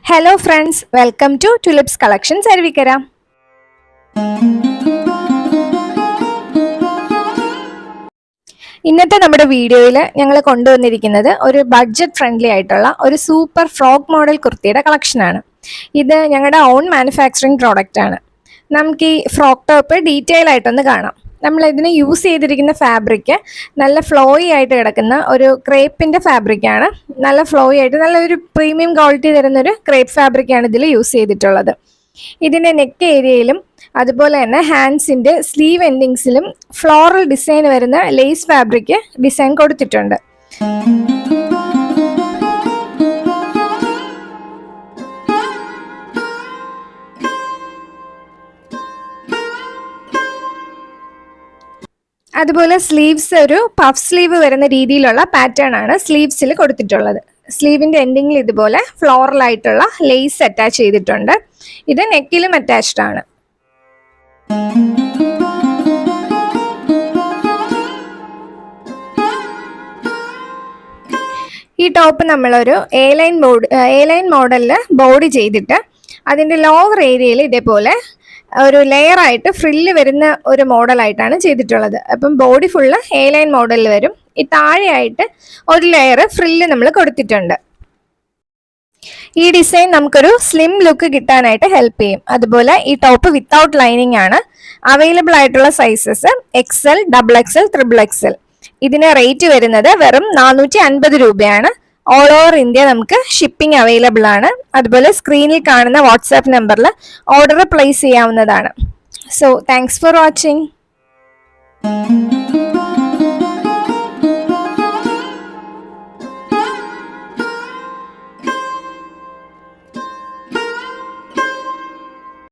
Hello friends, welcome to Tulips Collections Arvikara. ഇന്നത്തെ നമ്മുടെ വീഡിയോയിൽ ഞങ്ങൾ കൊണ്ടുവന്നിരിക്കുന്നത് ഒരു ബഡ്ജറ്റ് ഫ്രണ്ട്ലി ആയിട്ടുള്ള ഒരു സൂപ്പർ ഫ്രോക്ക് മോഡൽ കുർത്തിയുടെ കളക്ഷനാണ്. ഇത് ഞങ്ങളുടെ ഓൺ മാനുഫാക്ചറിങ് പ്രോഡക്റ്റ് ആണ്. നമുക്ക് ഈ ഫ്രോക്ക് ടോപ്പ് ഡീറ്റെയിൽ ആയിട്ടൊന്ന് കാണാം. നമ്മൾ ഇതിന് യൂസ് ചെയ്തിരിക്കുന്ന ഫാബ്രിക് നല്ല ഫ്ലോയി ആയിട്ട് കിടക്കുന്ന ഒരു ക്രേപ്പിൻ്റെ ഫാബ്രിക്കാണ്. നല്ല ഫ്ലോയി ആയിട്ട് നല്ലൊരു പ്രീമിയം ക്വാളിറ്റി തരുന്നൊരു ക്രേപ്പ് ഫാബ്രിക്കാണ് ഇതിൽ യൂസ് ചെയ്തിട്ടുള്ളത്. ഇതിൻ്റെ നെക്ക് ഏരിയയിലും അതുപോലെ തന്നെ ഹാൻഡ്സിൻ്റെ സ്ലീവ് എൻഡിങ്സിലും ഫ്ലോറൽ ഡിസൈൻ വരുന്ന ലേസ് ഫാബ്രിക് ഡിസൈൻ കൊടുത്തിട്ടുണ്ട്. അതുപോലെ സ്ലീവ്സ് ഒരു പഫ് സ്ലീവ് വരുന്ന രീതിയിലുള്ള പാറ്റേൺ ആണ് സ്ലീവ്സിൽ കൊടുത്തിട്ടുള്ളത്. സ്ലീവിൻ്റെ എൻഡിങ്ങിൽ ഇതുപോലെ ഫ്ലോറൽ ആയിട്ടുള്ള ലേസ് അറ്റാച്ച് ചെയ്തിട്ടുണ്ട്. ഇത് നെക്കിലും അറ്റാച്ച്ഡ് ആണ്. ഈ ടോപ്പ് നമ്മളൊരു എ ലൈൻ മോഡലിൽ ബോഡി ചെയ്തിട്ട് അതിൻ്റെ ലോവർ ഏരിയയിൽ ഇതേപോലെ ഒരു ലെയർ ആയിട്ട് ഫ്രില്ല് വരുന്ന ഒരു മോഡലായിട്ടാണ് ചെയ്തിട്ടുള്ളത്. അപ്പം ബോഡി ഫുള്ള് എ ലൈൻ മോഡലിൽ വരും. ഈ താഴെയായിട്ട് ഒരു ലെയർ ഫ്രില്ല് നമ്മൾ കൊടുത്തിട്ടുണ്ട്. ഈ ഡിസൈൻ നമുക്കൊരു സ്ലിം ലുക്ക് കിട്ടാനായിട്ട് ഹെൽപ്പ് ചെയ്യും. അതുപോലെ ഈ ടോപ്പ് വിത്തൗട്ട് ലൈനിങ് ആണ്. അവൈലബിൾ ആയിട്ടുള്ള സൈസസ് XL, XXL, XXL. ഇതിന് റേറ്റ് വരുന്നത് വെറും 450 രൂപയാണ്. ഓൾ ഓവർ ഇന്ത്യ നമുക്ക് ഷിപ്പിംഗ് അവൈലബിൾ ആണ്. അതുപോലെ സ്ക്രീനിൽ കാണുന്ന വാട്സാപ്പ് നമ്പറിൽ ഓർഡർ പ്ലേസ് ചെയ്യാവുന്നതാണ്. So thanks for watching.